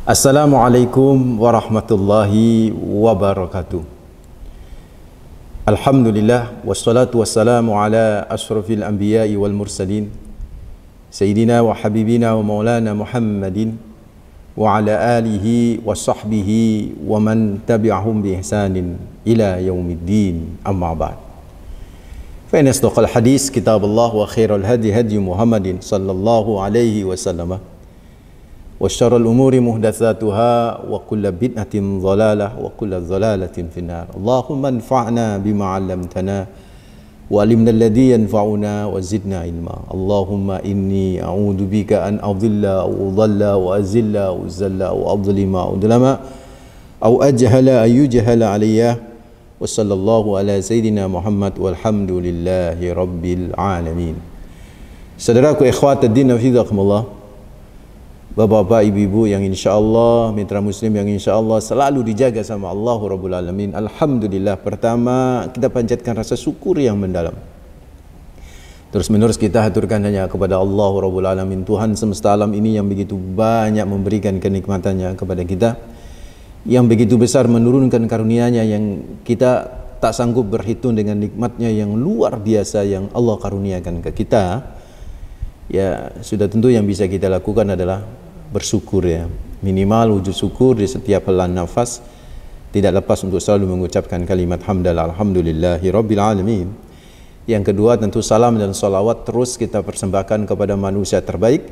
Assalamualaikum warahmatullahi wabarakatuh. Alhamdulillah wassalatu wassalamu ala asyrafil anbiya'i wal mursalin Sayyidina wa habibina wa maulana Muhammadin wa ala alihi wa sahbihi wa man tabi'ahum bi ihsanin ila yaumiddin, amma ba'd. Fa in asdaqal hadis kitabullah wa khairal hadi hadi Muhammadin sallallahu alaihi wasallam wa syarrul umuri muhdatsatuha wa kullu bid'atin dhalalah wa kullu dhalalatin finnar. Allahumma anfa'na bima 'allamtana wa 'allimna alladhi yanfa'una wa zidna ilma. Allahumma inni a'udzu bika an adhilla aw udhalla wa azilla aw zalla aw adlima aw udlama aw ajhala ayyujhala alayya. Wa sallallahu ala sayyidina Muhammad walhamdulillahi rabbil alamin. Saudaraku ikhwat ad-din hafizakumullah, bapak-bapak, ibu-ibu yang insyaAllah, mitra muslim yang insyaAllah selalu dijaga sama Allah Rabbul Alamin. Alhamdulillah, pertama kita panjatkan rasa syukur yang mendalam. Terus menerus kita haturkan hanya kepada Allah Rabbul Alamin, Tuhan semesta alam ini yang begitu banyak memberikan kenikmatannya kepada kita, yang begitu besar menurunkan karunia-Nya yang kita tak sanggup berhitung, dengan nikmatnya yang luar biasa yang Allah karuniakan ke kita. Ya, sudah tentu yang bisa kita lakukan adalah bersyukur, ya. Minimal wujud syukur di setiap helaan nafas, tidak lepas untuk selalu mengucapkan kalimat hamdalah alhamdulillahi rabbil alamin. Yang kedua, tentu salam dan salawat terus kita persembahkan kepada manusia terbaik,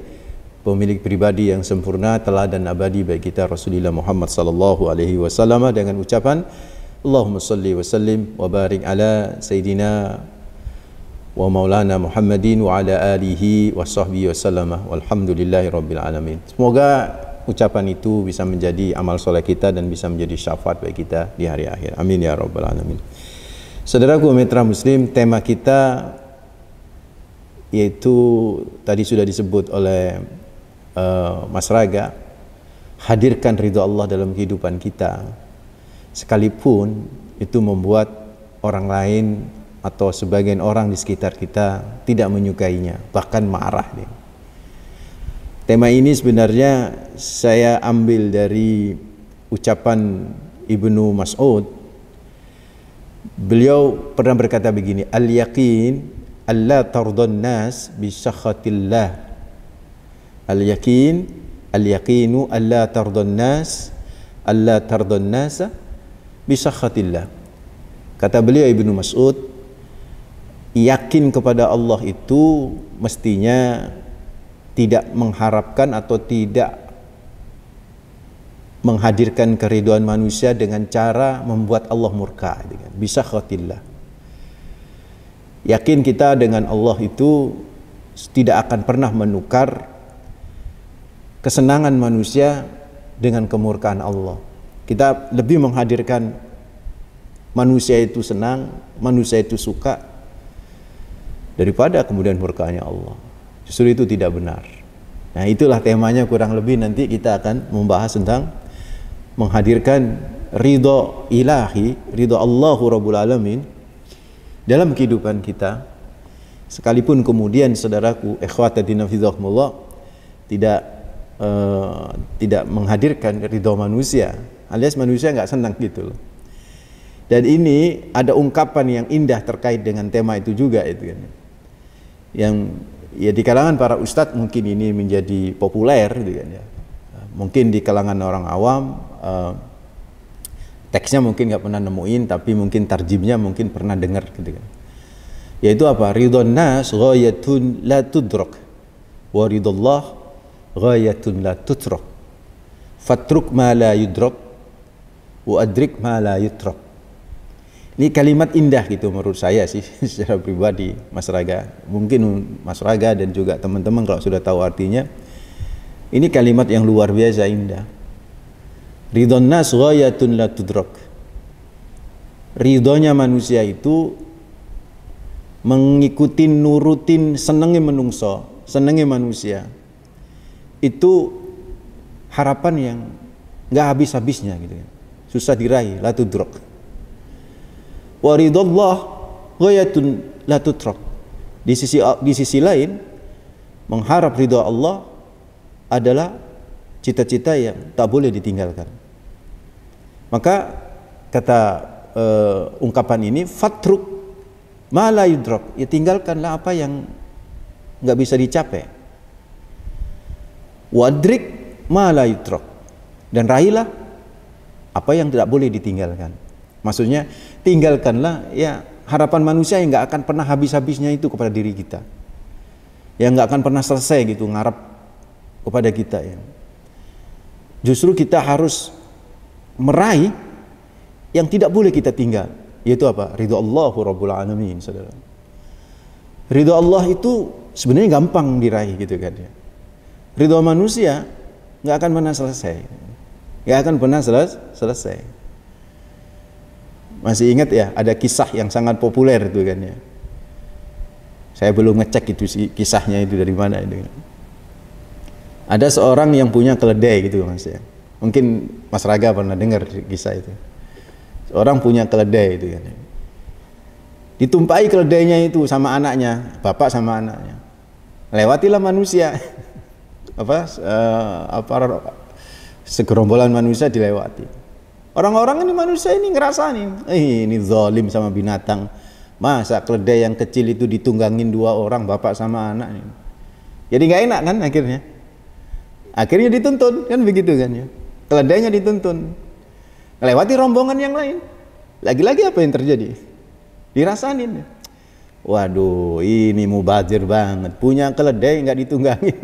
pemilik pribadi yang sempurna, teladan abadi bagi kita, Rasulullah Muhammad sallallahu alaihi wasallam, dengan ucapan Allahumma salli wa sallim wa barik ala sayyidina wa maulana Muhammadin wa ala alihi wa sahbihi wa sallama walhamdulillahi rabbil alamin. Semoga ucapan itu bisa menjadi amal soleh kita dan bisa menjadi syafaat bagi kita di hari akhir. Amin ya rabbal alamin. Saudaraku mitra muslim, tema kita yaitu tadi sudah disebut oleh Mas Raga, hadirkan ridha Allah dalam kehidupan kita, sekalipun itu membuat orang lain atau sebagian orang di sekitar kita tidak menyukainya, bahkan marah dia. Tema ini sebenarnya saya ambil dari ucapan Ibnu Mas'ud. Beliau pernah berkata begini, al-yaqin alla tardun nas bi sakhatillah. Al-yaqinu alla tardun nas bi sakhatillah. Kata beliau Ibnu Mas'ud, yakin kepada Allah itu mestinya tidak mengharapkan atau tidak menghadirkan keridhaan manusia dengan cara membuat Allah murka, bisa khatillah. Yakin kita dengan Allah itu tidak akan pernah menukar kesenangan manusia dengan kemurkaan Allah. Kita lebih menghadirkan manusia itu senang, manusia itu suka, daripada kemudian murkanya Allah. Justru itu tidak benar. Nah, itulah temanya kurang lebih. Nanti kita akan membahas tentang menghadirkan ridho ilahi, ridho Allahu Rabbul Alamin dalam kehidupan kita, sekalipun kemudian saudaraku ikhwatatina fizakumullah tidak menghadirkan ridho manusia, alias manusia nggak senang gitu loh. Dan ini ada ungkapan yang indah terkait dengan tema itu juga, itu kan, yang ya di kalangan para ustadz mungkin ini menjadi populer, gitu kan, ya. Mungkin di kalangan orang awam teksnya mungkin nggak pernah nemuin, tapi mungkin tarjimnya mungkin pernah dengar, gitu kan. Yaitu apa? Ridhon nas ghayatun la tudrak wa ridallah ghayatun la tutrak fatruk ma la yudrak wa adrik ma la yutrak. Ini kalimat indah gitu menurut saya sih secara pribadi, Mas Raga. Mungkin Mas Raga dan juga teman-teman kalau sudah tahu artinya, ini kalimat yang luar biasa indah. Ridhon nas ghayatun la tudrak. Ridhonya manusia itu mengikuti, nurutin, senengnya menungso, senengnya manusia. Itu harapan yang nggak habis-habisnya gitu kan. Susah diraih, la tudrak. Wa ridallah ghayatun la tutrak. Di sisi lain, mengharap ridha Allah adalah cita-cita yang tak boleh ditinggalkan. Maka kata ungkapan ini, fatruk ma la yudrak, ya tinggalkanlah apa yang nggak bisa dicapai. Wadrik ma la yudrak, dan raihlah apa yang tidak boleh ditinggalkan. Maksudnya tinggalkanlah ya harapan manusia yang nggak akan pernah habis-habisnya itu kepada diri kita, yang nggak akan pernah selesai gitu ngarap kepada kita ya. Justru kita harus meraih yang tidak boleh kita tinggal, yaitu apa? Ridho Allahu Rabbul Alamin, saudara. Ridho Allah itu sebenarnya gampang diraih gitu kan ya. Ridho manusia nggak akan pernah selesai, nggak akan pernah selesai. Masih ingat ya, ada kisah yang sangat populer itu kan ya. Saya belum ngecek itu kisahnya itu dari mana itu. Ada seorang yang punya keledai gitu Mas ya. Mungkin Mas Raga pernah dengar kisah itu. Seorang punya keledai itu kan. Ditumpai keledainya itu sama anaknya, bapak sama anaknya. Lewatilah manusia. Segerombolan manusia dilewati. Orang-orang ini manusia ini ngerasa nih, ini zalim sama binatang. Masa keledai yang kecil itu ditunggangin dua orang, bapak sama anak ini. Jadi nggak enak kan akhirnya. Akhirnya dituntun kan begitu kan ya. Keledainya dituntun. Lewati rombongan yang lain. Lagi-lagi apa yang terjadi? Dirasain. Waduh, ini mubazir banget. Punya keledai nggak ditunggangin.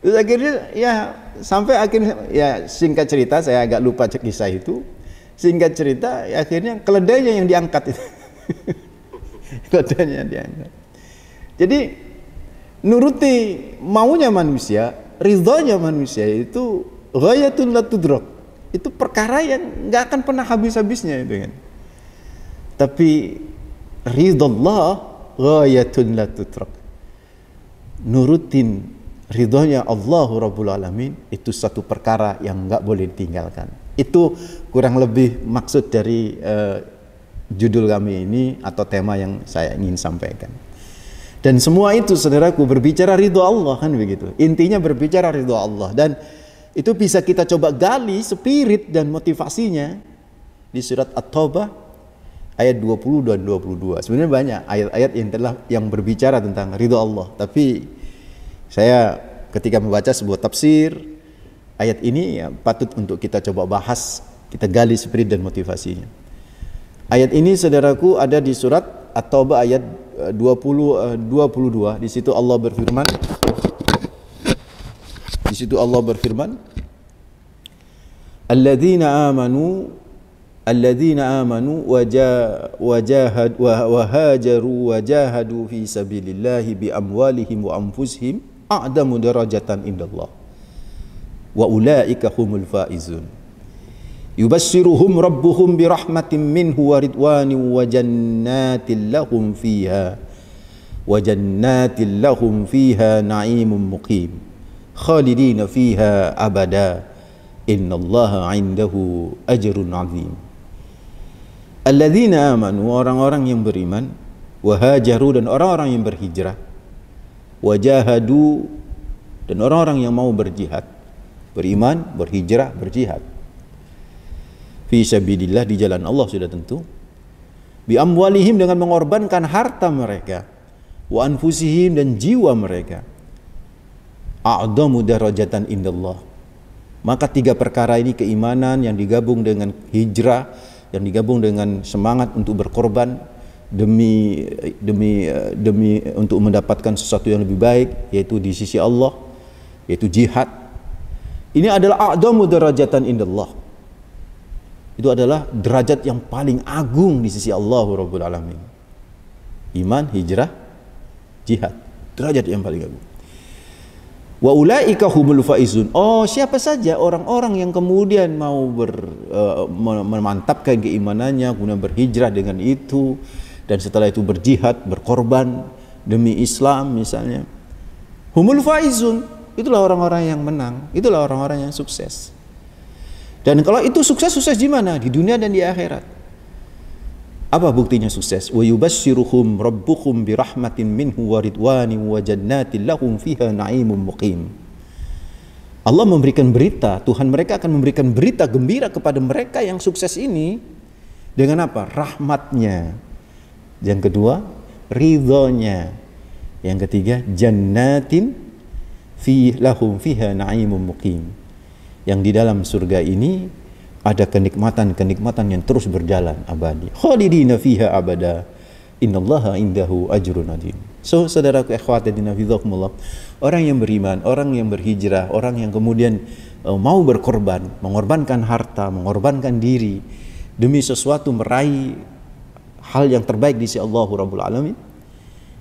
Terus akhirnya ya sampai akhirnya ya singkat cerita, saya agak lupa kisah itu. Singkat cerita ya, akhirnya keledainya yang diangkat itu. Keledainya yang diangkat. Jadi nuruti maunya manusia, ridhonya manusia itu ghayatun la tudrak. Itu perkara yang nggak akan pernah habis-habisnya itu kan. Tapi ridho Allah ghayatun la tudrak. Nurutin ridhonya Allah Rabbul Alamin itu satu perkara yang nggak boleh ditinggalkan. Itu kurang lebih maksud dari judul kami ini atau tema yang saya ingin sampaikan. Dan semua itu saudaraku berbicara ridho Allah kan begitu. Intinya berbicara ridho Allah, dan itu bisa kita coba gali spirit dan motivasinya di surat At-Taubah ayat 20 dan 22. Sebenarnya banyak ayat-ayat yang berbicara tentang ridho Allah, tapi saya ketika membaca sebuah tafsir ayat ini ya, patut untuk kita coba bahas, kita gali spirit dan motivasinya. Ayat ini saudaraku ada di surat At-Taubah ayat 22. Di situ Allah berfirman. Di situ Allah berfirman, Alladzina amanu wahajaru wajahadu fi sabilillahi bi amwalihim wa anfusihim a'damu darajatan indallah wa ulaika humul faizun. Yubassiruhum rabbuhum birahmatin minhu wa ridwanin wa jannatin lahum fiha na'imun muqim khalidina fiha abada innallaha 'indahu ajrun 'azim. Alladzina amanu, orang-orang yang beriman, wahajaru, dan orang-orang yang berhijrah, wajahadu, dan orang-orang yang mau berjihad, beriman, berhijrah, berjihad fi sabilillah, di jalan Allah sudah tentu, bi amwalihim, dengan mengorbankan harta mereka, wa anfusihim, dan jiwa mereka, a'damu darajatan indallah. Maka tiga perkara ini, keimanan yang digabung dengan hijrah, yang digabung dengan semangat untuk berkorban demi untuk mendapatkan sesuatu yang lebih baik, yaitu di sisi Allah, yaitu jihad. Ini adalah a'damu darajatan indallah. Itu adalah derajat yang paling agung di sisi Allah Rabbul Alamin. Iman, hijrah, jihad, derajat yang paling agung. Wa ulaika humul faizun. Oh, siapa saja orang-orang yang kemudian mau memantapkan keimanannya, kemudian berhijrah dengan itu, dan setelah itu berjihad, berkorban demi Islam misalnya. Humul faizun, itulah orang-orang yang menang, itulah orang-orang yang sukses. Dan kalau itu sukses di mana? Di dunia dan di akhirat. Apa buktinya sukses? Wa yubassiruhum rabbuhum birahmatin minhu wa ridwanin wa jannatin lahum fiha na'imun muqim. Allah memberikan berita, Tuhan mereka akan memberikan berita gembira kepada mereka yang sukses ini dengan apa? Rahmatnya. Yang kedua, ridhonya. Yang ketiga, jannatin lahum fiha na'imun muqim. Yang di dalam surga ini ada kenikmatan-kenikmatan yang terus berjalan abadi. Khalidina fiha abada. Innallaha indahu ajrun adzim. So, saudaraku ikhwati dinafidzakumullah, orang yang beriman, orang yang berhijrah, orang yang kemudian mau berkorban, mengorbankan harta, mengorbankan diri demi sesuatu meraih hal yang terbaik di sisi Allah Rabbul Alamin,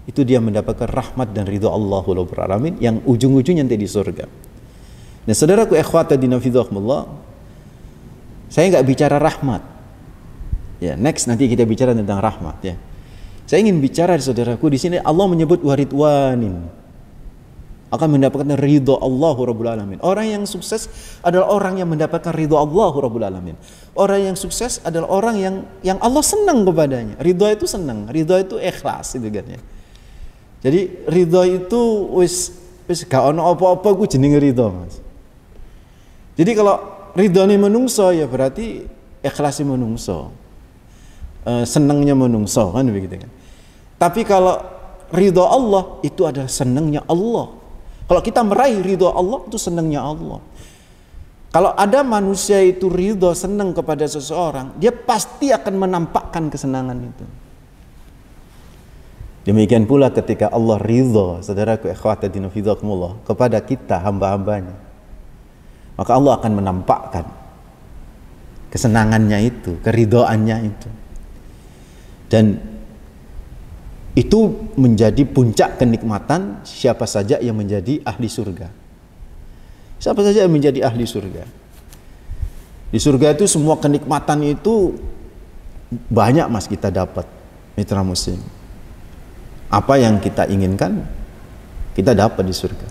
itu dia mendapatkan rahmat dan ridha Allah Rabbul Alamin yang ujung-ujungnya nanti di surga. Nah, saudaraku ikhwati dinafidzakumullah, saya nggak bicara rahmat. Ya, next nanti kita bicara tentang rahmat ya. Saya ingin bicara saudaraku, di sini Allah menyebut waridwanin, akan mendapatkan ridho Allah Rabbul Alamin. Orang yang sukses adalah orang yang mendapatkan ridho Allah Rabbul Alamin. Orang yang sukses adalah orang yang Allah senang kepadanya. Ridho itu senang, ridho itu ikhlas itu kan ya. Jadi ridho itu wis gak ono apa-apa ku jenenge ridho, Mas. Jadi kalau ridhone menungso ya berarti ikhlasi menungso. Senangnya menungso kan begitu kan. Tapi kalau ridho Allah itu adalah senangnya Allah. Kalau kita meraih ridho Allah itu senangnya Allah. Kalau ada manusia itu ridho senang kepada seseorang, dia pasti akan menampakkan kesenangan itu. Demikian pula ketika Allah ridho, saudaraku ikhwati dinafidzakumullah, kepada kita hamba-hambanya, maka Allah akan menampakkan kesenangannya itu, keridhoannya itu. Dan itu menjadi puncak kenikmatan siapa saja yang menjadi ahli surga. Siapa saja yang menjadi ahli surga. Di surga itu semua kenikmatan itu banyak, Mas, kita dapat, mitra muslim. Apa yang kita inginkan kita dapat di surga.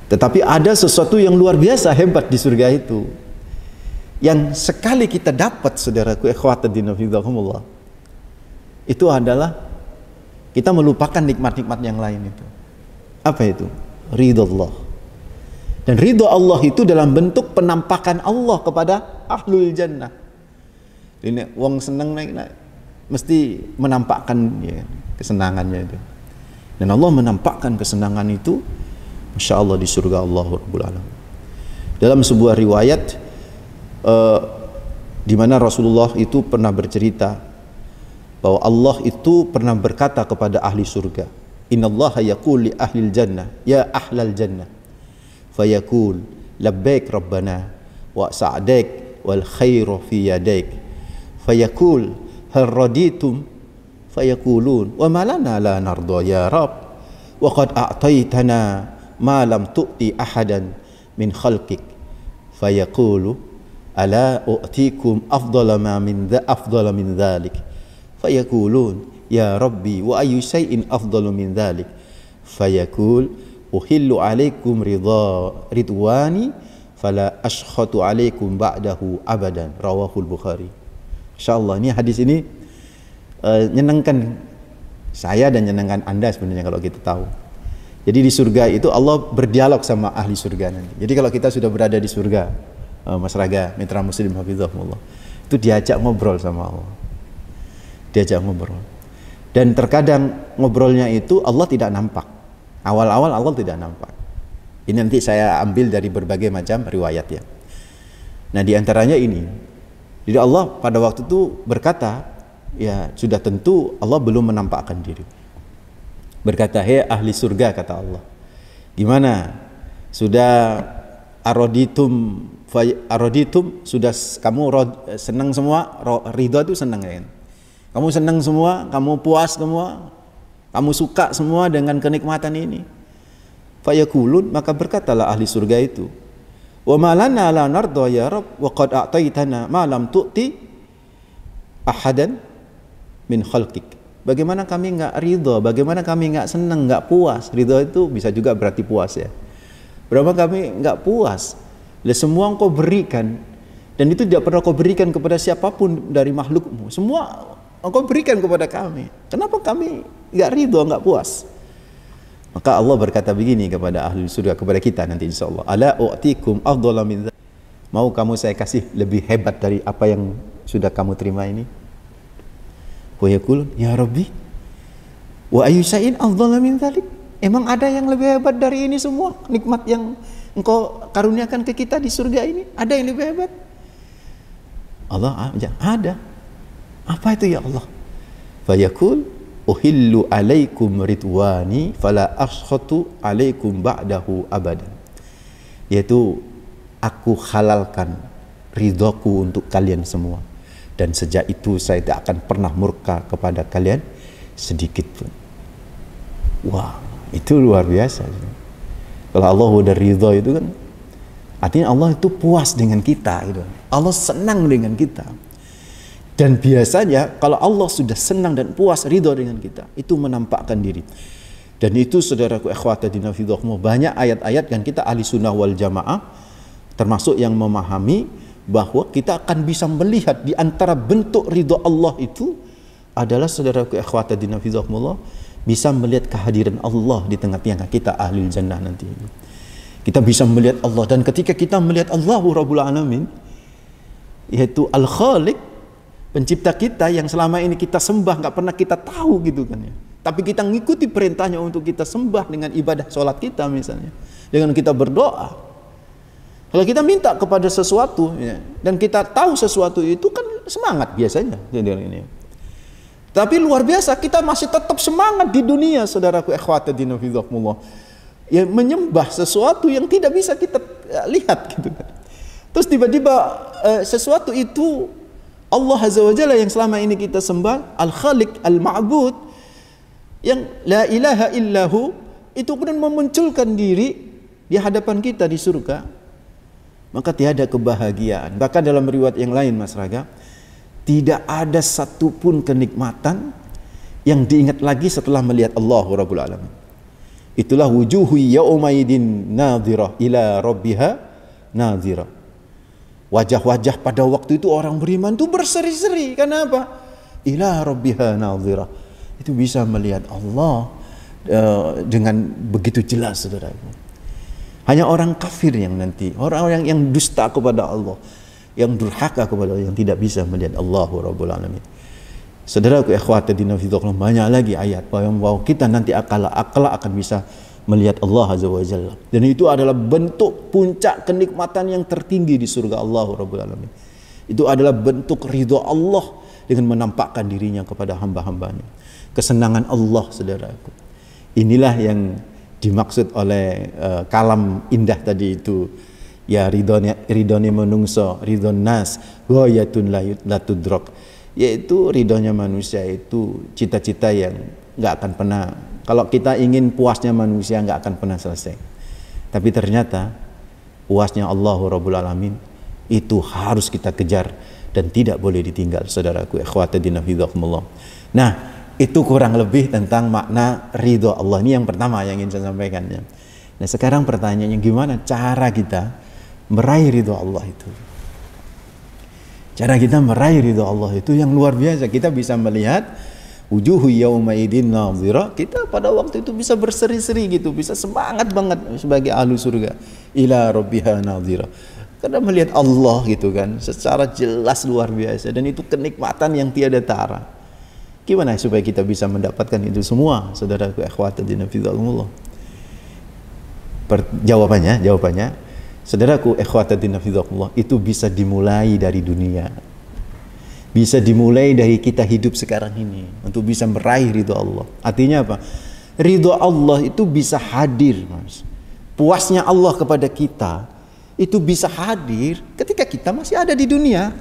Tetapi ada sesuatu yang luar biasa hebat di surga itu, yang sekali kita dapat, saudaraku ikhwati dinafidzakumullah, itu adalah kita melupakan nikmat-nikmat yang lain itu. Apa itu? Ridho Allah. Dan ridho Allah itu dalam bentuk penampakan Allah kepada ahlul jannah. Ini wong seneng naik mesti menampakkan ya, kesenangannya itu. Dan Allah menampakkan kesenangan itu, Masya Allah, di surga Allah Rabbul Alamin. Dalam sebuah riwayat di mana Rasulullah itu pernah bercerita bahwa Allah itu pernah berkata kepada ahli surga, innallaha yaqul li ahlil jannah ya ahlal jannah, fayaqul labbaik rabbana wa sa'daik wal khairu fi yadaik, fayaqul hal raditum, fayaqulun wa ma lana la narda ya rab wa qad a'taytana ma lam tu'ti ahadan min khalqik, fayaqulu ala u'tikum afdala min dhalik, fayaqulun ya rabbi wa ayyu syai'in afdalu min dhalik, fayaqul uhillu alaikum ridwani fala ashkhatu alaikum ba'dahu abadan, rawahul Bukhari. Insyaallah ini hadis ini nyenangkan saya dan nyenangkan Anda sebenarnya kalau kita tahu. Jadi di surga itu Allah berdialog sama ahli surga nanti. Jadi kalau kita sudah berada di surga, Mas Raga, mitra muslim hafizahumullah, itu diajak ngobrol sama Allah. Diajak ngobrol. Dan terkadang ngobrolnya itu Allah tidak nampak. Awal-awal Allah tidak nampak. Ini nanti saya ambil dari berbagai macam riwayat ya. Nah, di antaranya ini. Jadi Allah pada waktu itu berkata, ya sudah tentu Allah belum menampakkan diri. Berkata, "Hei ahli surga," kata Allah. "Gimana? Sudah aroditum sudah kamu senang semua? Ridho itu senang kan? Kamu senang semua, kamu puas semua, kamu suka semua dengan kenikmatan ini." Fayaqulun, maka berkatalah ahli surga itu, "Wa ma lana la narda ya Rabb wa qad a'taitana ma lam tu'ti ahadan min khalqik." Bagaimana kami enggak ridho, bagaimana kami enggak senang, enggak puas. Ridho itu bisa juga berarti puas ya. Berapa kami enggak puas. Semua engkau berikan, dan itu tidak pernah kau berikan kepada siapapun dari makhlukmu. Semua engkau berikan kepada kami. Kenapa kami enggak ridho, enggak puas? Maka Allah berkata begini kepada ahli surga, kepada kita nanti insyaallah, ala u'tikum afdhala min dzalik. Mau kamu saya kasih lebih hebat dari apa yang sudah kamu terima ini? Wa yaqul ya rabbi wa ayyu syai'in afdhala min dzalik. Emang ada yang lebih hebat dari ini semua? Nikmat yang engkau karuniakan ke kita di surga ini, ada yang lebih hebat? Allah ada. Apa itu ya Allah? Fa yaqul uhillu alaikum ridwani fala askhatu alaikum ba'dahu abadan. Yaitu aku halalkan ridhoku untuk kalian semua, dan sejak itu saya tidak akan pernah murka kepada kalian sedikit pun. Wah, itu luar biasa. Kalau Allah udah ridho itu kan artinya Allah itu puas dengan kita gitu. Allah senang dengan kita. Dan biasanya kalau Allah sudah senang dan puas ridho dengan kita, itu menampakkan diri. Dan itu saudaraku ikhwatadina fidhahmu, banyak ayat-ayat yang kita ahli sunnah wal jamaah termasuk yang memahami bahwa kita akan bisa melihat di antara bentuk ridho Allah itu adalah saudaraku ikhwatadina fidhahmu, bisa melihat kehadiran Allah di tengah-tengah kita ahli jannah nanti. Kita bisa melihat Allah, dan ketika kita melihat Allahu Rabbul Alamin, yaitu Al-Khaliq, pencipta kita yang selama ini kita sembah, nggak pernah kita tahu gitu kan ya. Tapi kita ngikuti perintahnya untuk kita sembah dengan ibadah sholat kita misalnya, dengan kita berdoa. Kalau kita minta kepada sesuatu ya, dan kita tahu sesuatu itu kan semangat biasanya. Tapi luar biasa kita masih tetap semangat di dunia, saudaraku ikhwatadina fidhahumullah, ya menyembah sesuatu yang tidak bisa kita lihat gitu kan. Terus tiba-tiba sesuatu itu Allah Azza wa Jalla yang selama ini kita sembah, Al-Khaliq, Al-Ma'bud, yang la ilaha illahu, itu kemudian memunculkan diri di hadapan kita di surga, maka tiada kebahagiaan. Bahkan dalam riwayat yang lain Mas Raga, tidak ada satupun kenikmatan yang diingat lagi setelah melihat Allah Rabbul Alamin. Itulah wujuhu yaumaidin nadhirah ila rabbiha nadhirah. Wajah-wajah pada waktu itu orang beriman itu berseri-seri. Kenapa? Ila rabbiha nadhirah. Itu bisa melihat Allah dengan begitu jelas, saudara. Hanya orang kafir yang nanti, orang-orang yang dusta kepada Allah, yang durhaka kepada Allah, yang tidak bisa melihat Allah Rabbul Alamin. Saudaraku ikhwatadina fidhahullah, banyak lagi ayat bahwa kita nanti akal akan bisa melihat Allah Azza wa Jalla, dan itu adalah bentuk puncak kenikmatan yang tertinggi di surga Allah Rabbul Alamin. Itu adalah bentuk ridho Allah dengan menampakkan dirinya kepada hamba-hambanya, kesenangan Allah, saudaraku. Inilah yang dimaksud oleh kalam indah tadi itu, ya ridhonya menungso, ridhon nas ghayatun la tudrak, yaitu ridhonya manusia itu cita-cita yang nggak akan pernah. Kalau kita ingin puasnya manusia nggak akan pernah selesai. Tapi ternyata puasnya Allah Rabbul Alamin itu harus kita kejar dan tidak boleh ditinggal, saudaraku ikhwatadina fidhahumullah. Nah, itu kurang lebih tentang makna ridho Allah. Ini yang pertama yang ingin saya sampaikan. Nah, sekarang pertanyaannya, gimana cara kita meraih ridho Allah itu? Cara kita meraih ridho Allah itu yang luar biasa. Kita bisa melihat wujuhu yaumaidin nadhirah, kita pada waktu itu bisa berseri-seri gitu, bisa semangat banget sebagai ahlu surga, ila rabbiha nadhirah, karena melihat Allah gitu kan secara jelas luar biasa, dan itu kenikmatan yang tiada tara. Gimana supaya kita bisa mendapatkan itu semua, saudaraku ikhwatadina fidhahumullah? Jawabannya saudaraku ikhwatadina fidhahumullah, itu bisa dimulai dari dunia. Bisa dimulai dari kita hidup sekarang ini untuk bisa meraih ridho Allah. Artinya apa? Ridho Allah itu bisa hadir, Mas. Puasnya Allah kepada kita itu bisa hadir ketika kita masih ada di dunia.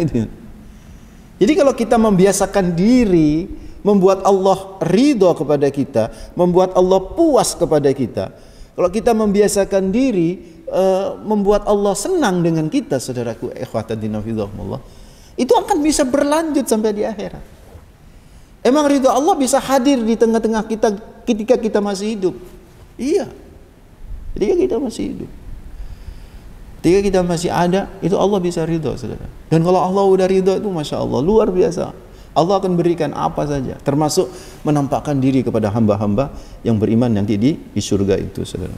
Jadi kalau kita membiasakan diri membuat Allah ridho kepada kita, membuat Allah puas kepada kita, kalau kita membiasakan diri membuat Allah senang dengan kita, saudaraku ikhwatadina fidhahumullah, itu akan bisa berlanjut sampai di akhirat. Emang ridho Allah bisa hadir di tengah-tengah kita ketika kita masih hidup? Iya, ketika kita masih hidup, ketika kita masih ada, itu Allah bisa ridho, saudara. Dan kalau Allah udah ridho itu masya Allah luar biasa. Allah akan berikan apa saja, termasuk menampakkan diri kepada hamba-hamba yang beriman nanti di surga itu, saudara.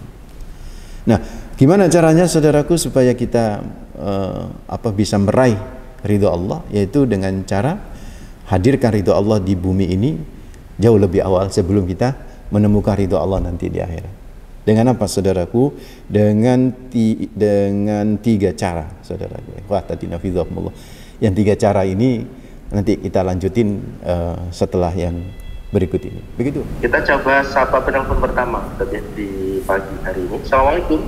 Nah, gimana caranya saudaraku supaya kita bisa meraih ridho Allah? Yaitu dengan cara hadirkan ridho Allah di bumi ini jauh lebih awal sebelum kita menemukan ridho Allah nanti di akhirat. Dengan apa, saudaraku? Dengan 3 cara, saudaraku. Yang 3 cara ini nanti kita lanjutin setelah yang berikut ini. Begitu. Kita coba sapa penelpon pertama di pagi hari ini. Assalamualaikum.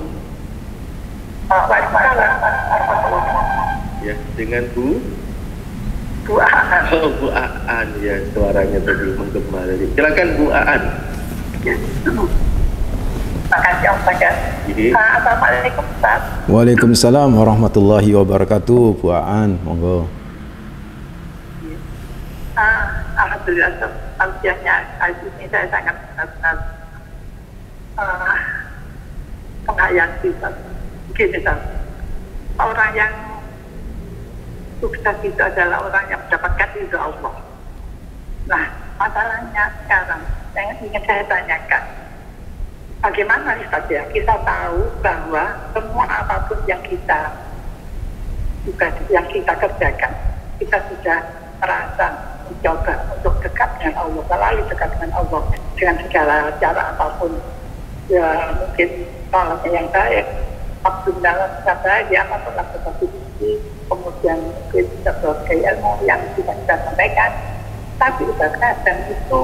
Ya, dengan Bu Aan. Oh, Bu Aan, ya, suaranya tadi menggema tadi. Silakan Bu Aan. Ya. Makasih Om Fajar. Assalamualaikum Ustaz. Waalaikumsalam warahmatullahi wabarakatuh. Bu Aan, monggo. Alhamdulillah, tausiahnya kali ini saya sangat benar-benar menghayati. Begini, orang yang sukses itu adalah orang yang mendapatkan ridho Allah. Nah, masalahnya sekarang yang ingin saya tanyakan, bagaimana Ustaz ya kita tahu bahwa semua apapun yang kita kerjakan, kita sudah merasa mencoba untuk dekat dengan Allah, selalu dekat dengan Allah dengan segala cara apapun, ya mungkin tolaknya yang baik, waktu dalam sahaja apapun seperti ini, kemudian mungkin sebagai ilmu yang tidak bisa sampaikan, tapi kadang itu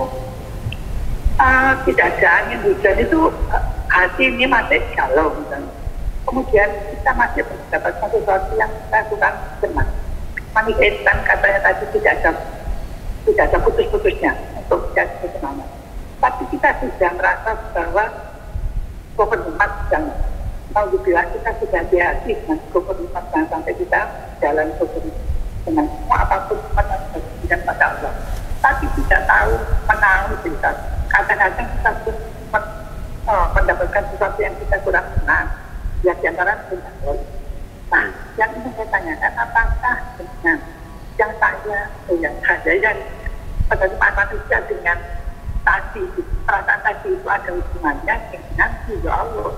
tidak ada angin hujan itu hati ini masih galau misalnya. Kemudian kita masih mendapatkan sesuatu yang kita kurang senang. Manifestan katanya tadi tidak ada putus-putusnya untuk jadi semangat. Tapi kita sudah merasa bahwa kepenuhan dan mau dibilang kita sudah hati-hati dengan kepenuhan dan sampai kita jalan kepenuhan dengan semua apapun dan pada Allah. Tapi tidak tahu menahu kita. Kadang-kadang kita pun mendapatkan sesuatu yang kita kurang senang. Ya diantara dengan Allah. Nah, yang ingin saya tanyakan, apakah dengan yang saya yang bagaimana manusia dengan tadi, perasaan tadi itu ada hubungannya dengan ridho Allah?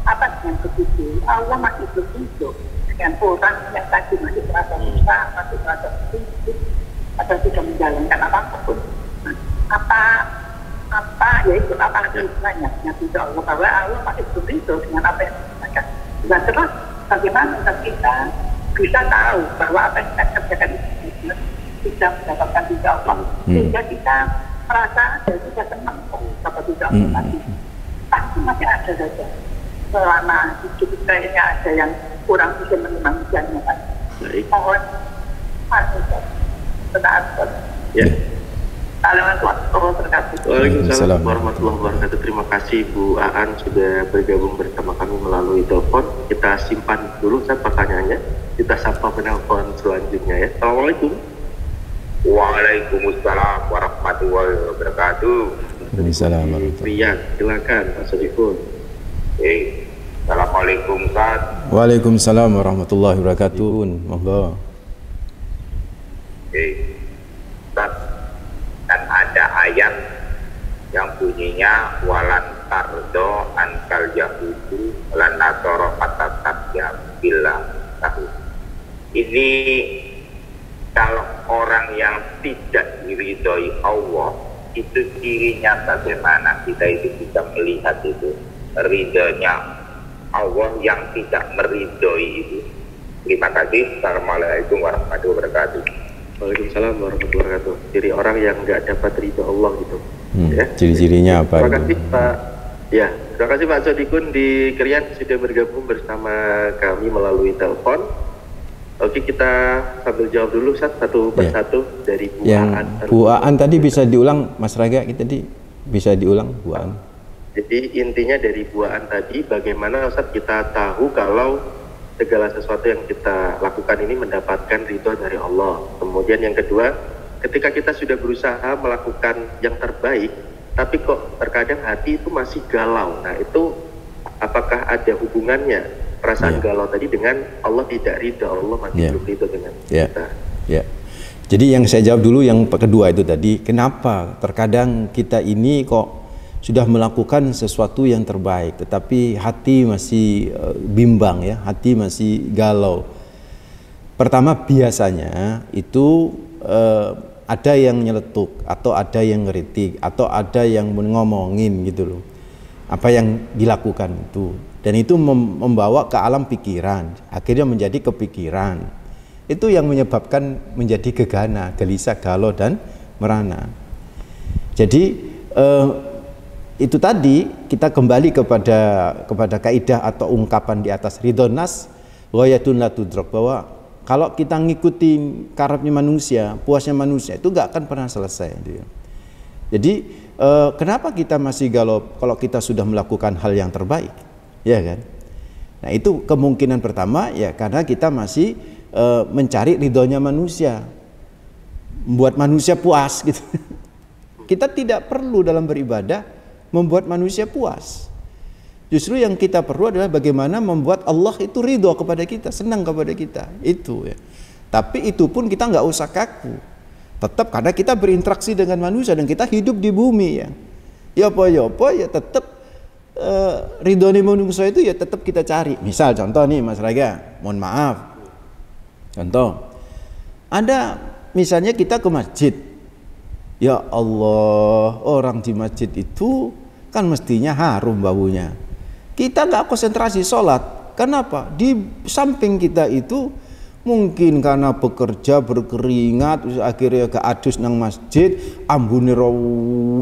Apa dengan begitu? Allah masih berhidup dengan orang yang tadi masih merasa susah, masih merasa sedih, atau tidak menjalankan apapun. Yaitu apa hubungannya dengan ridho Allah? Bahwa Allah masih berhidup dengan apa yang dilakukan. Dan terus bagaimana kita bisa tahu bahwa apa yang kita kerjakan itu bisa mendapatkan ridho Allah, sehingga kita merasa sudah senang dapat ridho Allah tadi. Pasti masih ada saja selama hidup kita ini ada yang kurang bisa menikmatinya. Mohon maaf. Ya. Waalaikumsalam warahmatullahi wabarakatuh. Terima kasih Bu Aan sudah bergabung bersama kami melalui telepon. Kita simpan dulu pertanyaannya. Kita sapa penelpon selanjutnya ya. Assalamualaikum. Waalaikumsalam warahmatullahi wabarakatuh. Waalaikumsalam warahmatullahi. Silakan Pak Sodifun. Assalamualaikum Ustaz. Waalaikumsalam warahmatullahi wabarakatuh. Monggo. Ustaz, dan ada ayat yang bunyinya walan tardo ankal yahudu lan nasoro atatabya billah tahu. Ini kalau orang yang tidak diridhoi Allah, itu cirinya bagaimana kita itu bisa melihat itu ridhonya Allah yang tidak meridhoi itu. Terima kasih. Assalamualaikum warahmatullahi wabarakatuh. Waalaikumsalam warahmatullahi wabarakatuh. Jadi orang yang nggak dapat ridho Allah gitu. Ya. Ciri-cirinya apa? Terima kasih Pak. Ya, terima kasih Pak Sodikun di Krian sudah bergabung bersama kami melalui telepon. Oke, kita sambil jawab dulu satu persatu dari Bu Aan. Bu Aan tadi bisa diulang, Mas Raga, tadi bisa diulang Bu Aan. Jadi intinya dari Bu Aan tadi, bagaimana Ustaz kita tahu kalau segala sesuatu yang kita lakukan ini mendapatkan ridho dari Allah. Kemudian yang kedua, ketika kita sudah berusaha melakukan yang terbaik, tapi kok terkadang hati itu masih galau. Nah itu apakah ada hubungannya perasaan galau tadi dengan Allah tidak ridho, Allah masih belum ridho dengan kita? Jadi yang saya jawab dulu yang kedua itu tadi, kenapa terkadang kita ini kok sudah melakukan sesuatu yang terbaik tetapi hati masih bimbang ya, hati masih galau. Pertama, biasanya itu ada yang nyeletuk atau ada yang ngeritik atau ada yang ngomongin gitu loh, apa yang dilakukan itu, dan itu membawa ke alam pikiran, akhirnya menjadi kepikiran. Itu yang menyebabkan menjadi gegana, gelisah, galau dan merana. Jadi itu tadi kita kembali kepada kaidah atau ungkapan di atas, ridho nas ghayatun la tudrak, bahwa kalau kita ngikuti karepnya manusia, puasnya manusia, itu nggak akan pernah selesai. Jadi kenapa kita masih galau kalau kita sudah melakukan hal yang terbaik, ya kan? Nah itu kemungkinan pertama ya, karena kita masih mencari ridhonya manusia, membuat manusia puas gitu. Kita tidak perlu dalam beribadah membuat manusia puas. Justru yang kita perlu adalah bagaimana membuat Allah itu ridho kepada kita, senang kepada kita, itu ya. Tapi itu pun kita nggak usah kaku, tetap karena kita berinteraksi dengan manusia dan kita hidup di bumi ya. Ya apa ya tetap ridhonya manusia itu ya tetap kita cari. Misal contoh nih Mas Raga, mohon maaf. Contoh, ada misalnya kita ke masjid, ya Allah, orang di masjid itu kan mestinya harum baunya. Kita nggak konsentrasi sholat, kenapa? Di samping kita itu mungkin karena bekerja berkeringat, akhirnya ke adus nang masjid, ambune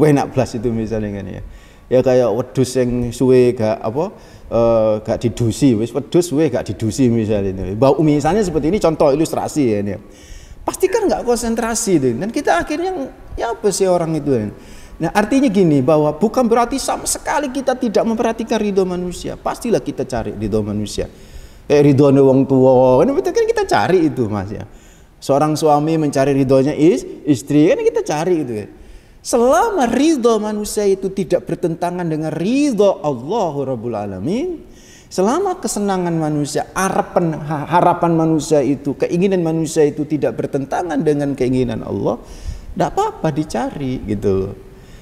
enak blas itu misalnya kan ya. Ya kayak wedhus yang suwe gak gak didusi, wis wedhus suwe gak didusi misalnya. Bau misalnya seperti ini, contoh ilustrasi ya ini. Pasti kan nggak konsentrasi itu, dan kita akhirnya ya apa sih orang itu. Nah artinya gini, bahwa bukan berarti sama sekali kita tidak memperhatikan ridho manusia. Pastilah kita cari ridho manusia. Ridho wong tua, kan betul kan kita cari itu Mas ya. Seorang suami mencari ridhonya istri, kan kita cari itu ya. Selama ridho manusia itu tidak bertentangan dengan ridho Allah Rabbul Alamin, selama kesenangan manusia, harapan manusia itu, keinginan manusia itu tidak bertentangan dengan keinginan Allah, tidak apa-apa dicari gitu loh,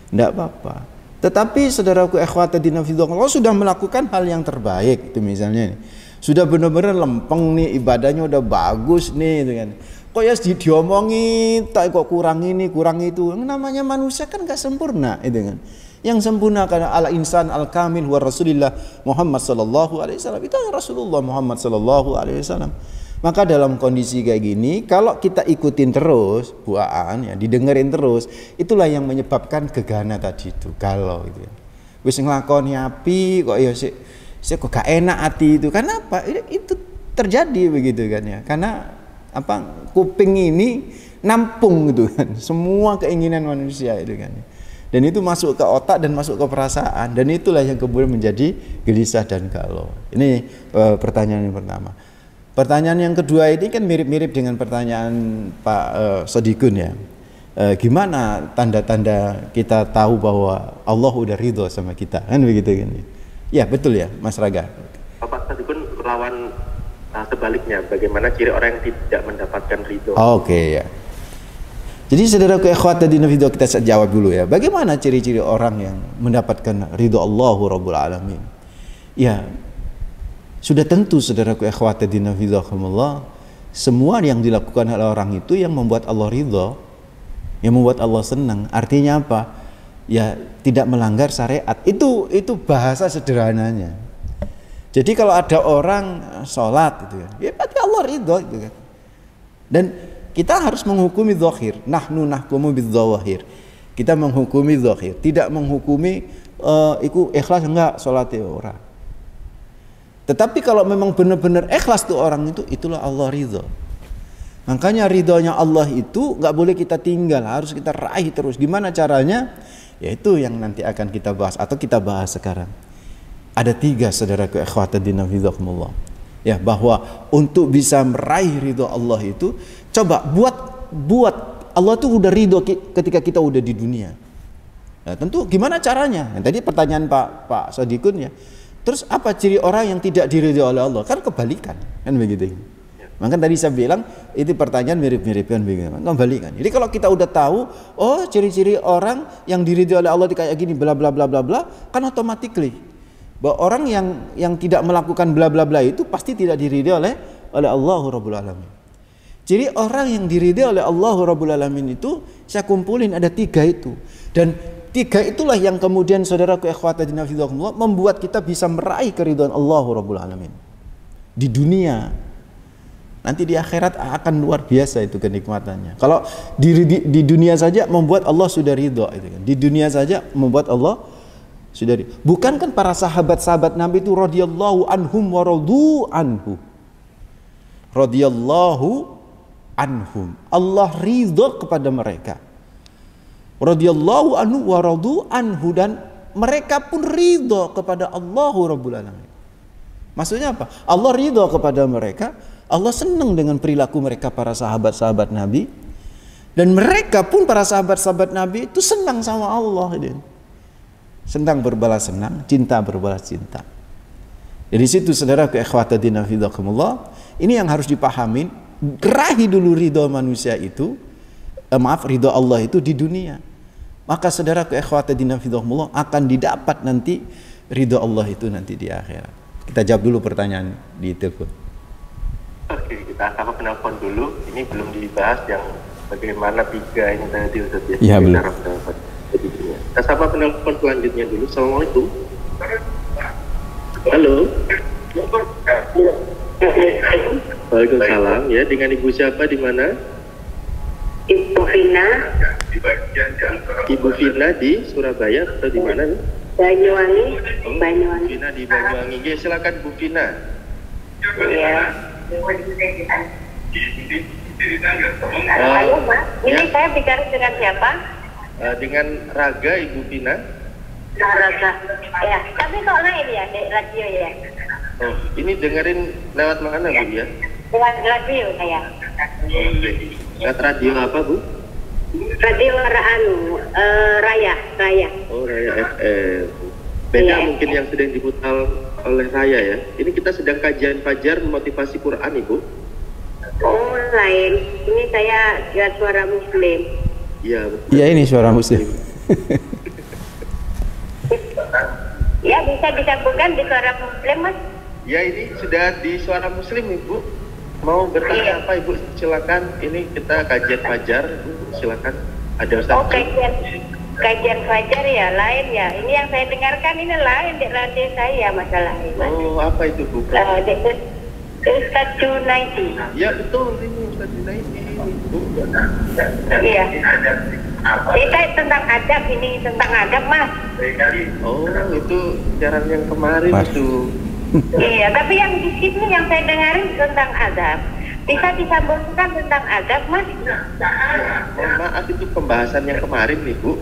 tidak apa-apa. Tetapi saudaraku ikhwata dina fillah, kalau sudah melakukan hal yang terbaik itu misalnya nih, sudah benar-benar lempeng nih, ibadahnya udah bagus nih gitu kan. Kok ya diomongin, tak kok kurang ini, kurang itu. Namanya manusia kan gak sempurna itu kan. Yang sempurna karena ala insan al kamil wa Rasulullah Muhammad sallallahu alaihi wasallam. Itu Rasulullah Muhammad sallallahu alaihi wasallam. Maka dalam kondisi kayak gini, kalau kita ikutin terus buaan ya, didengerin terus, itulah yang menyebabkan gegana tadi itu, galau gitu ya. Wis nglakoni api kok ya sik kok gak enak hati itu. Kenapa? Itu terjadi begitu kan ya. Karena kuping ini nampung gitu kan semua keinginan manusia itu kan, dan itu masuk ke otak dan masuk ke perasaan, dan itulah yang kemudian menjadi gelisah dan galau. Ini pertanyaan yang pertama. Pertanyaan yang kedua ini kan mirip-mirip dengan pertanyaan Pak Sodikun ya. Gimana tanda-tanda kita tahu bahwa Allah udah ridho sama kita, kan begitu kan? Ya betul ya Mas Raga. Pak Sodikun lawan sebaliknya, bagaimana ciri orang yang tidak mendapatkan ridho? Oke ya. Jadi saudaraku ikhwata dina fillah, kita jawab dulu ya. Bagaimana ciri-ciri orang yang mendapatkan ridho Allah Rabbul Alamin? Ya, sudah tentu saudaraku ikhwata dina fillah, semua yang dilakukan oleh orang itu yang membuat Allah ridho, yang membuat Allah senang. Artinya apa? Ya tidak melanggar syariat. Itu bahasa sederhananya. Jadi kalau ada orang sholat gitu kan, ya berarti Allah ridho gitu kan. Dan kita harus menghukumi zahir. Nahnu nahkumu bidzawahir. Kita menghukumi zahir, tidak menghukumi iku ikhlas enggak sholatnya orang. Tetapi kalau memang benar-benar ikhlas tuh orang itu, itulah Allah ridho. Makanya ridhonya Allah itu nggak boleh kita tinggal, harus kita raih terus. Gimana caranya? Yaitu yang nanti akan kita bahas atau kita bahas sekarang. Ada 3 saudaraku ikhwata dina fillah. Ya, bahwa untuk bisa meraih ridho Allah itu, coba buat Allah tuh udah ridho ketika kita udah di dunia. Nah, tentu gimana caranya? Nah, tadi pertanyaan Pak Sodikun ya. Terus apa ciri orang yang tidak diridhoi oleh Allah? Kan kebalikan, kan begitu. Maka tadi saya bilang itu pertanyaan mirip-mirip kan, kembalikan. Jadi kalau kita udah tahu, oh ciri-ciri orang yang diridhoi oleh Allah kayak gini, bla bla bla bla bla, kan automatically bahwa orang yang tidak melakukan bla bla bla itu pasti tidak diridhoi oleh Allah Rabbul Alamin. Jadi orang yang diridhoi oleh Allah Rabbul Alamin itu saya kumpulin ada 3 itu, dan 3 itulah yang kemudian saudaraku ikhwati fillah membuat kita bisa meraih keridhaan Allah Rabbul Alamin di dunia. Nanti di akhirat akan luar biasa itu kenikmatannya. Kalau di dunia saja membuat Allah sudah ridho itu kan. Di dunia saja membuat Allah sudah ridho. Bukan kan para sahabat-sahabat Nabi itu radhiyallahu anhum wa radu anhu. Radhiyallahu anhum. Allah ridho kepada mereka. Radhiyallahu anhu wa radu anhu, dan mereka pun ridho kepada Allah Rabbul Alamin. Maksudnya apa? Allah ridho kepada mereka. Allah senang dengan perilaku mereka para sahabat-sahabat Nabi, dan mereka pun para sahabat-sahabat Nabi itu senang sama Allah. Senang berbalas senang, cinta berbalas cinta. Dari situ saudara ke ikhwatadina fidakumullah, ini yang harus dipahamin. Raih dulu ridho manusia itu, ridho Allah itu di dunia. Maka saudara ke ikhwatadina fidakumullah akan didapat nanti ridho Allah itu nanti di akhirat. Kita jawab dulu pertanyaan di telepon. Oke, kita akan penelpon dulu. Ini belum dibahas yang bagaimana 3 ini tadi Ustaz ya. Iya, belum. Kita sapa penelpon selanjutnya dulu. Assalamualaikum. Halo. Waalaikumsalam. Ya, dengan Ibu siapa di mana? Ibu Vina. Ibu Vina di Surabaya atau di mana nih? Banyuwangi. Banyuwangi. Vina di Banyuwangi. Ya, silakan Bu Vina. Iya. Halo Mas, ini ya. Saya bicara dengan siapa? Dengan Raga, Ibu Vina. Raga. Ya, tapi kok lain ya di radio ya? Oh, ini dengerin lewat mana Bu ya? Lewat radio saya. Lewat radio apa Bu? Radio Raya. Oh, Raya FM. Beda ya, mungkin yang sedang diputar oleh saya ya. Ini kita sedang kajian fajar motivasi Quran Ibu. Oh lain, ini saya lihat suara Muslim. Iya betul. Iya ini suara Muslim. Ya bisa disambungkan di suara Muslim Mas. Ya ini sudah di suara Muslim Ibu. Mau bertanya apa Ibu? Silakan. Ini kita kajian fajar Ibu. Silakan. Ada Ustaz. Oh kajian fajar ya lain ya. Ini yang saya dengarkan ini lain di radio saya masalahnya. Oh apa itu Bu? Ustaz Junaidi. Ya betul ini Ustaz Junaidi. Iya. Kita tentang adab ini tentang adab Mas. Oh itu siaran yang kemarin itu. Iya tapi yang di sini yang saya dengarin tentang adab. Bisa disambungkan tentang adab Mas? Mohon maaf itu pembahasan yang kemarin nih Bu.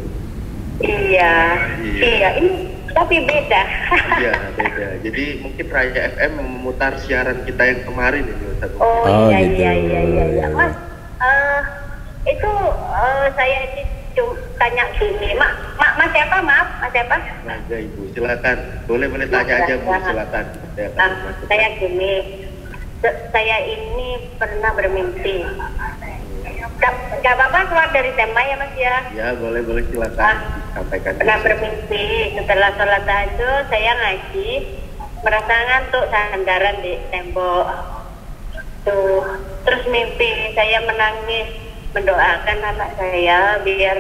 Iya. Ini tapi beda. Iya beda. Jadi mungkin Raya FM memutar siaran kita yang kemarin ini Ustaz. Oh iya, gitu. iya. Mas, itu saya ini tanya gini, Mas siapa? Maaf, Mas siapa? Raga Ibu, silakan. Boleh tanya aja Bu, silakan. Saya gini, saya ini pernah bermimpi. Gak apa-apa keluar dari tema ya Mas ya? Ya boleh silakan sampaikan. Pernah bermimpi setelah sholat tahajud saya ngaji, merasa ngantuk sandaran di tembok. Tuh, terus mimpi saya menangis mendoakan anak saya biar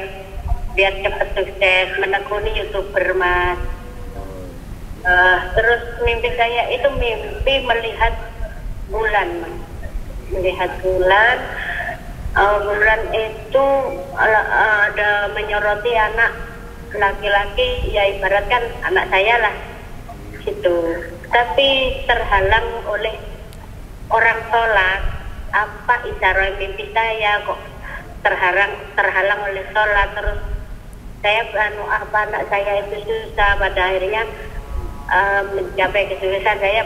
cepat sukses menekuni YouTuber Mas. Terus mimpi saya itu mimpi melihat bulan Mas. Melihat bulan. Bulan itu ada menyoroti anak laki-laki, ya ibaratkan anak saya lah gitu. Tapi terhalang oleh orang sholat. Apa isyarat mimpi saya kok terhalang oleh sholat. Terus saya anak saya itu susah, pada akhirnya mencapai kesuksesan. Saya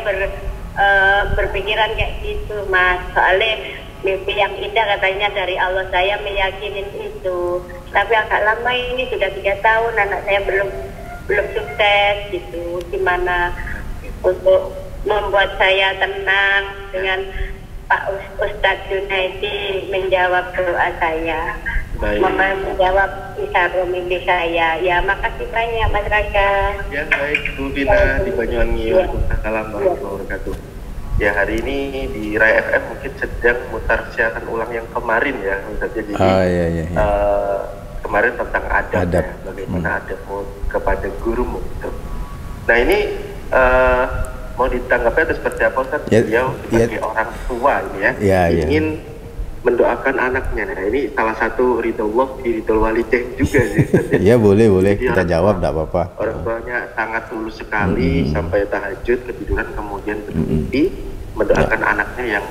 berpikiran kayak gitu Mas, soalnya mimpi yang indah katanya dari Allah, saya meyakini itu. Tapi agak lama ini sudah 3 tahun anak saya belum sukses gitu. Gimana untuk membuat saya tenang dengan Pak Ustadz Junaidi menjawab doa saya. Baik. Mama menjawab isyarat mimpi saya. Ya, makasih banyak Mas Raga. Ya baik Bu Vina di Banyuwangi. Waalaikumsalam warahmatullahi wabarakatuh. Ya hari ini di Rai FM mungkin sedang mutar siaran ulang yang kemarin ya Ustaz. Jadi iya. kemarin tentang adab. Ya, bagaimana adabmu kepada gurumu gitu. Nah ini mau ditanggapi atau seperti apa Ustaz? Beliau sebagai orang tua ini ya, ingin mendoakan anaknya. Nah ini salah satu ridullah fi ridul walidain juga sih. Iya boleh kita jawab, tidak apa-apa. Orang tuanya sangat tulus sekali sampai tahajud ketiduran kemudian bermimpi mendoakan anaknya yang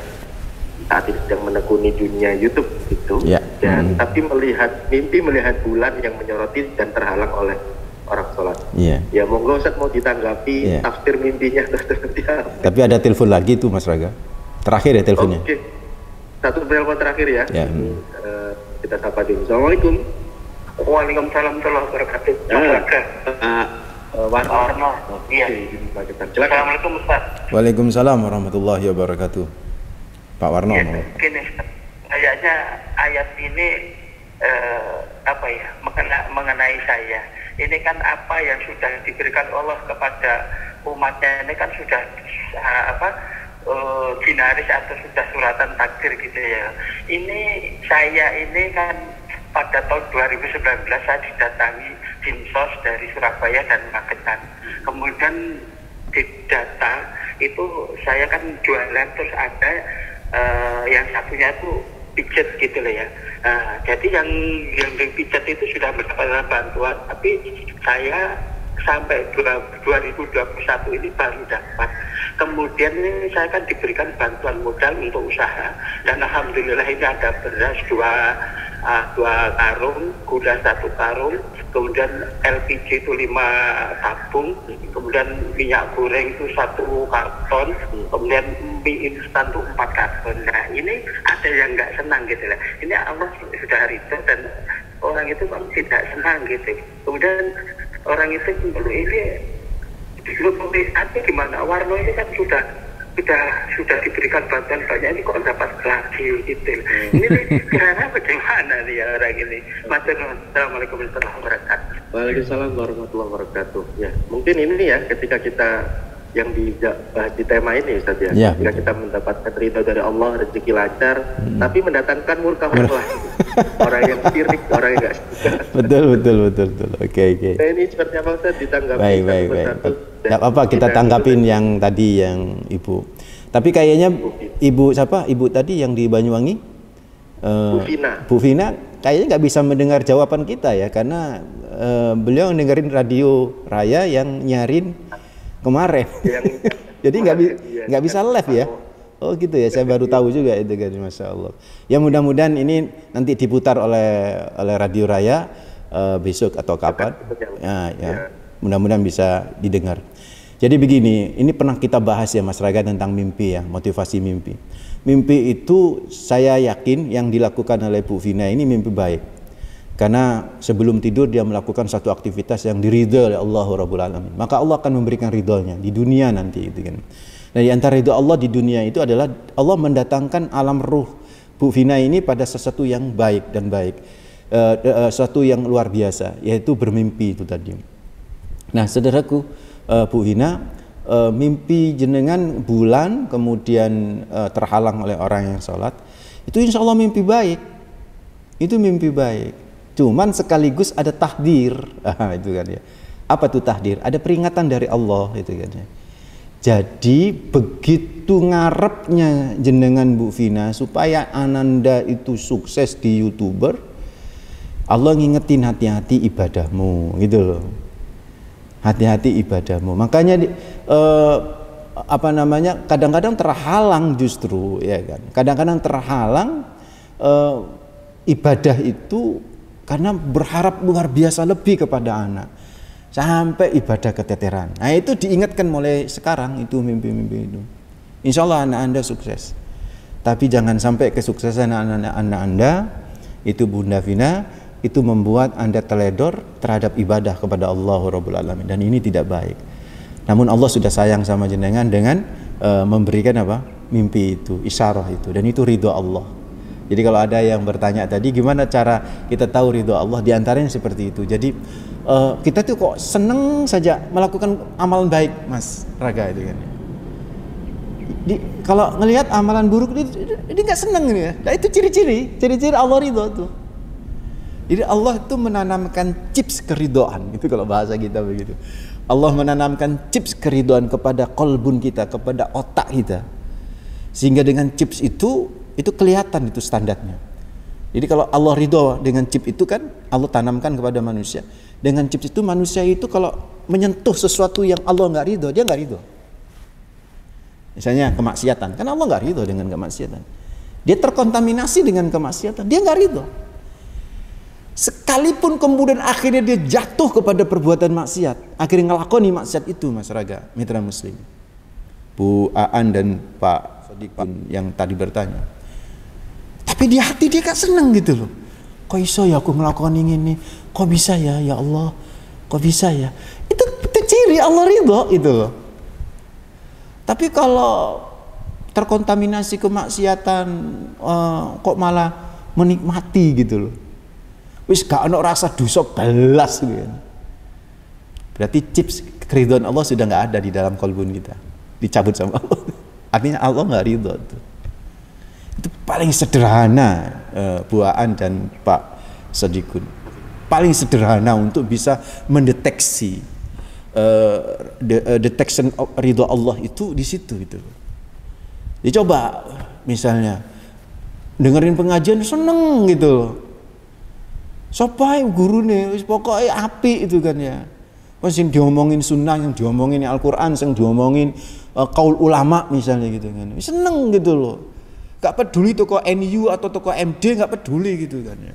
saat ini sedang menekuni dunia YouTube gitu. Dan tapi melihat bulan yang menyoroti dan terhalang oleh orang sholat. Ya monggo Ustaz mau ditanggapi tafsir mimpinya seperti apa. Tapi ada telepon lagi tuh Mas Raga. Terakhir ya teleponnya. Oke. Satu telepon terakhir ya. Kita sapa dulu. Assalamualaikum. Waalaikumsalam warahmatullahi wabarakatuh. Warno. Iya. Assalamualaikum Ustaz. Waalaikumsalam warahmatullahi wabarakatuh. Pak Warno. Gini, kayaknya ayat ini mengenai saya. Ini kan apa yang sudah diberikan Allah kepada umatnya ini kan sudah binaris atau sudah suratan takdir gitu ya. Ini saya ini kan pada tahun 2019 saya didatangi Dinsos dari Surabaya dan Magetan. Kemudian di data itu saya kan jualan terus ada yang satunya itu pijet gitu loh ya. Jadi yang pijet itu sudah mendapatkan bantuan, tapi saya sampai 2021 ini baru dapat. Kemudian ini saya kan diberikan bantuan modal untuk usaha dan alhamdulillah ini ada beras dua karung, gula 1 karung, kemudian LPG itu 5 tabung, kemudian minyak goreng itu 1 karton, kemudian mie instan itu 4 karton. Nah ini ada yang nggak senang gitu lah. Ini Allah sudah ridho dan orang itu kan tidak senang gitu. Kemudian orang itu ini gimana? Warno ini kan sudah diberikan bantuan banyak, ini kok dapat lagi gitu. Ini kira-kira bagaimana nih ya orang ini? Assalamualaikum warahmatullahi wabarakatuh. Waalaikumsalam warahmatullahi wabarakatuh. Ya mungkin ini ya ketika kita yang di tema ini Ustaz ya, ketika kita mendapatkan ridho dari Allah, rezeki lancar, tapi mendatangkan murka Allah. Orang yang sirik, orang yang nggak suka. Betul. Oke. Nah, ini seperti apa Ustaz ditanggapi? Baik. Tidak apa-apa kita tanggapin yang tadi yang Ibu. Tapi kayaknya Ibu siapa? Ibu tadi yang di Banyuwangi? Bu Vina kayaknya nggak bisa mendengar jawaban kita ya, karena beliau dengerin radio Raya yang nyarin kemarin. Jadi nggak bisa live ya. Oh gitu ya, saya baru tahu juga itu kan, Masya Allah. Ya mudah-mudahan ini nanti diputar oleh Radio Raya besok atau kapan. Ya. Mudah-mudahan bisa didengar. Jadi begini, ini pernah kita bahas ya Mas Raga tentang mimpi ya, motivasi mimpi. Mimpi itu saya yakin yang dilakukan oleh Bu Vina ini mimpi baik. Karena sebelum tidur dia melakukan satu aktivitas yang diridhoi oleh Allah Rabbul Alamin. Maka Allah akan memberikan ridhonya di dunia nanti itu kan. Nah di antara ridho Allah di dunia itu adalah Allah mendatangkan alam ruh Bu Vina ini pada sesuatu yang baik dan baik. Sesuatu yang luar biasa, yaitu bermimpi itu tadi. Nah saudaraku, Bu Vina, mimpi jenengan bulan kemudian terhalang oleh orang yang sholat, itu insya Allah mimpi baik. Itu mimpi baik. Cuman sekaligus ada tahdir, itu kan ya. Apa tuh tahdir? Ada peringatan dari Allah itu kan ya. Jadi begitu ngarepnya jenengan Bu Vina supaya Ananda itu sukses di YouTuber, Allah ngingetin hati-hati ibadahmu, gitu loh. Hati-hati ibadahmu. Makanya kadang-kadang terhalang justru, ya kan. Kadang-kadang terhalang ibadah itu karena berharap luar biasa lebih kepada anak. Sampai ibadah keteteran. Nah itu diingatkan mulai sekarang itu mimpi-mimpi itu. Insya Allah anak Anda sukses. Tapi jangan sampai kesuksesan anak-anak Anda itu Bunda Vina itu membuat Anda teledor terhadap ibadah kepada Allah Rabbul Alamin. Dan ini tidak baik. Namun Allah sudah sayang sama jenengan dengan memberikan apa? mimpi itu, isyarah itu, dan itu ridho Allah. Jadi kalau ada yang bertanya tadi gimana cara kita tahu ridho Allah, diantaranya seperti itu. Jadi kita tuh kok seneng saja melakukan amalan baik, Mas Raga itu kan. Kalau ngelihat amalan buruk dia nggak seneng ya. Nah itu ciri-ciri Allah ridho tuh. Jadi Allah itu menanamkan chips keridhaan, itu kalau bahasa kita begitu. Allah menanamkan chips keridhaan kepada kolbun kita, kepada otak kita, sehingga dengan chips itu kelihatan itu standarnya. Jadi kalau Allah ridho dengan chip itu kan Allah tanamkan kepada manusia. Dengan chips itu manusia itu kalau menyentuh sesuatu yang Allah nggak ridho, dia nggak ridho. Misalnya kemaksiatan, kan Allah nggak ridho dengan kemaksiatan. Dia terkontaminasi dengan kemaksiatan, dia nggak ridho. Sekalipun kemudian akhirnya dia jatuh kepada perbuatan maksiat, akhirnya ngelakoni maksiat itu, Mas Raga, mitra muslim, Bu Aan dan Pak Sodikin yang tadi bertanya. Tapi di hati dia gak seneng gitu loh. Kok iso ya aku melakukan ini? Kok bisa ya Allah? Kok bisa ya? Itu ciri Allah ridho itu loh. Tapi kalau terkontaminasi kemaksiatan, kok malah menikmati gitu loh. Wis gak ono rasa dosa belas gitu. Berarti chips keridhaan Allah sudah nggak ada di dalam kolbun kita, dicabut sama Allah. Artinya Allah nggak ridho tuh. Itu paling sederhana, Bu Aan dan Pak Sodikun, paling sederhana untuk bisa mendeteksi detection of ridho Allah itu di situ gitu. Jadi coba misalnya dengerin pengajian seneng gitu loh. Sopai guru nih, pokoknya api itu kan ya. Pas yang diomongin sunnah, yang diomongin Al-Quran, yang diomongin kaul ulama misalnya gitu kan. Seneng gitu loh. Gak peduli toko NU atau toko MD, gak peduli gitu kan ya.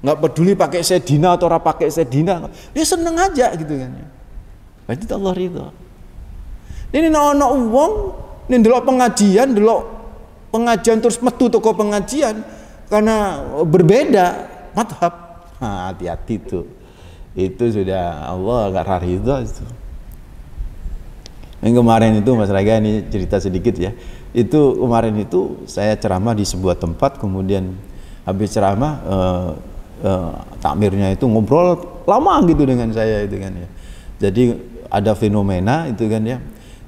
Gak peduli pakai sedina atau ora pakai sedina, dia seneng aja gitu kan ya. Berarti itu Allah ridho. Ini ono wong nih delok pengajian terus metu toko pengajian karena berbeda madhab. Nah, hati-hati tuh. Itu sudah Allah gak ridho itu. Yang kemarin itu Mas Raga, ini cerita sedikit ya. Itu kemarin itu saya ceramah di sebuah tempat, kemudian habis ceramah takmirnya itu ngobrol lama gitu dengan saya itu kan ya. Jadi ada fenomena itu kan ya.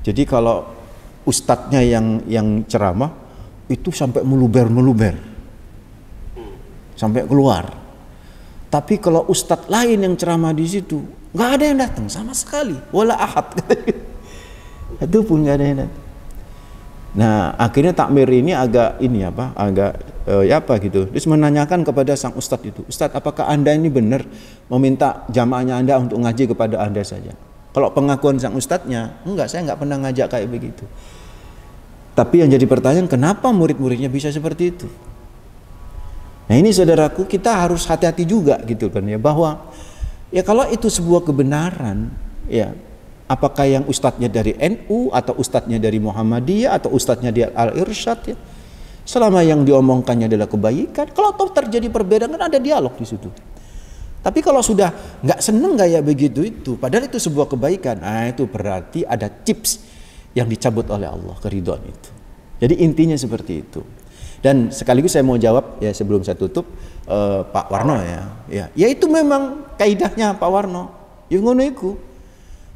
Jadi kalau ustadznya yang ceramah itu sampai meluber sampai keluar. Tapi kalau ustadz lain yang ceramah di situ nggak ada yang datang sama sekali, wala ahad. Itu pun nggak ada yang datang. Nah akhirnya takmir ini agak gitu. Terus menanyakan kepada sang ustadz itu, Ustadz apakah anda ini benar meminta jamaahnya anda untuk ngaji kepada anda saja? Kalau pengakuan sang ustadznya, enggak, saya nggak pernah ngajak kayak begitu. Tapi yang jadi pertanyaan, kenapa murid-muridnya bisa seperti itu? Nah ini saudaraku, kita harus hati-hati juga gitu kan ya, bahwa ya kalau itu sebuah kebenaran ya, apakah yang ustadznya dari NU atau ustadznya dari Muhammadiyah atau ustadznya dari Al-Irsyad ya, selama yang diomongkannya adalah kebaikan, kalau terjadi perbedaan kan ada dialog di situ. Tapi kalau sudah nggak seneng kayak begitu itu, padahal itu sebuah kebaikan, nah itu berarti ada chips yang dicabut oleh Allah, keridhaan itu. Jadi intinya seperti itu. Dan sekaligus saya mau jawab ya sebelum saya tutup, Pak Warno ya itu memang kaidahnya Pak Warno. Yang ngono iku.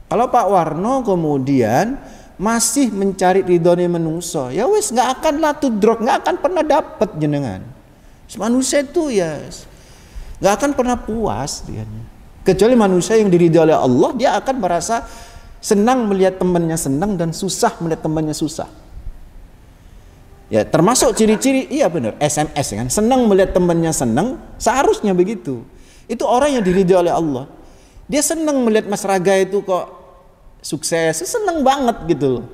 Kalau Pak Warno kemudian masih mencari ridhonya menungso, ya wes nggak akan latudrok, nggak akan pernah dapat jenengan. Manusia itu ya nggak akan pernah puas dia. Kecuali manusia yang diridhoi oleh Allah, dia akan merasa senang melihat temannya senang dan susah melihat temannya susah. Ya termasuk ciri-ciri, iya benar, SMS kan, senang melihat temannya senang, seharusnya begitu. Itu orang yang diridhoi oleh Allah. Dia senang melihat Mas Raga itu kok sukses, senang banget gitu loh.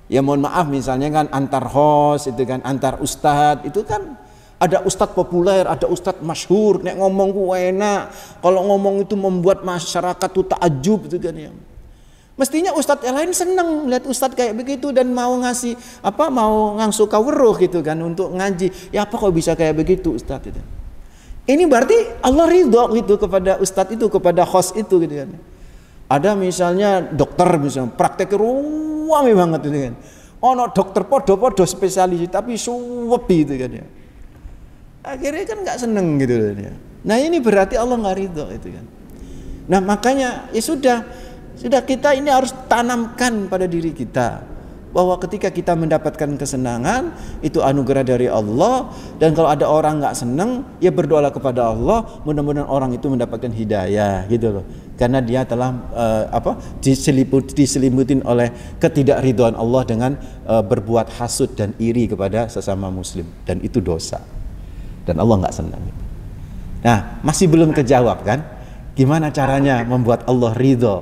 Ya mohon maaf misalnya kan antar host itu kan, antar ustadz itu kan ada ustadz populer, ada ustadz masyhur, nek ngomong ku enak, kalau ngomong itu membuat masyarakat tuh takjub itu kan ya. Mestinya ustadz yang lain senang melihat ustadz kayak begitu dan mau ngasih mau ngangsu kaweruh gitu kan untuk ngaji. Ya apa kok bisa kayak begitu ustadz itu? Ini berarti Allah ridho gitu kepada ustadz itu, kepada host itu gitu kan. Ada misalnya dokter misalnya praktek ruang banget itu kan. Ono dokter podo-podo spesialis tapi suwebi itu kan ya. Akhirnya kan nggak seneng gitu kan ya. Nah ini berarti Allah nggak ridho itu kan. Nah makanya ya sudah kita ini harus tanamkan pada diri kita bahwa ketika kita mendapatkan kesenangan itu anugerah dari Allah, dan kalau ada orang nggak seneng ya berdoalah kepada Allah mudah-mudahan orang itu mendapatkan hidayah gitu loh, karena dia telah diselimutin oleh ketidakridhoan Allah dengan berbuat hasud dan iri kepada sesama muslim, dan itu dosa dan Allah nggak senang. Nah masih belum kejawab kan gimana caranya membuat Allah ridho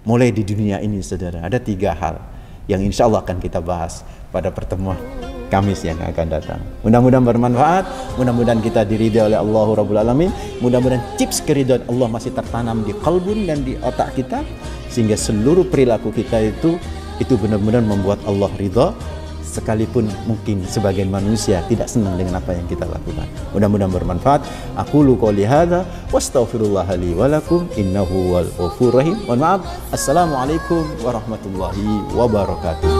mulai di dunia ini saudara. Ada 3 hal yang insya Allah akan kita bahas pada pertemuan Kamis yang akan datang. Mudah-mudahan bermanfaat, mudah-mudahan kita diridhai oleh Allah Rabbul Alamin, mudah-mudahan chips keridhaan Allah masih tertanam di qalbun dan di otak kita, sehingga seluruh perilaku kita itu benar-benar membuat Allah ridha, sekalipun mungkin sebagian manusia tidak senang dengan apa yang kita lakukan. Mudah-mudahan bermanfaat. Aqulu qouli hadza wastaghfirullah li wa lakum innahu wal ghafurur rahim. Mohon maaf. Assalamualaikum warahmatullahi wabarakatuh.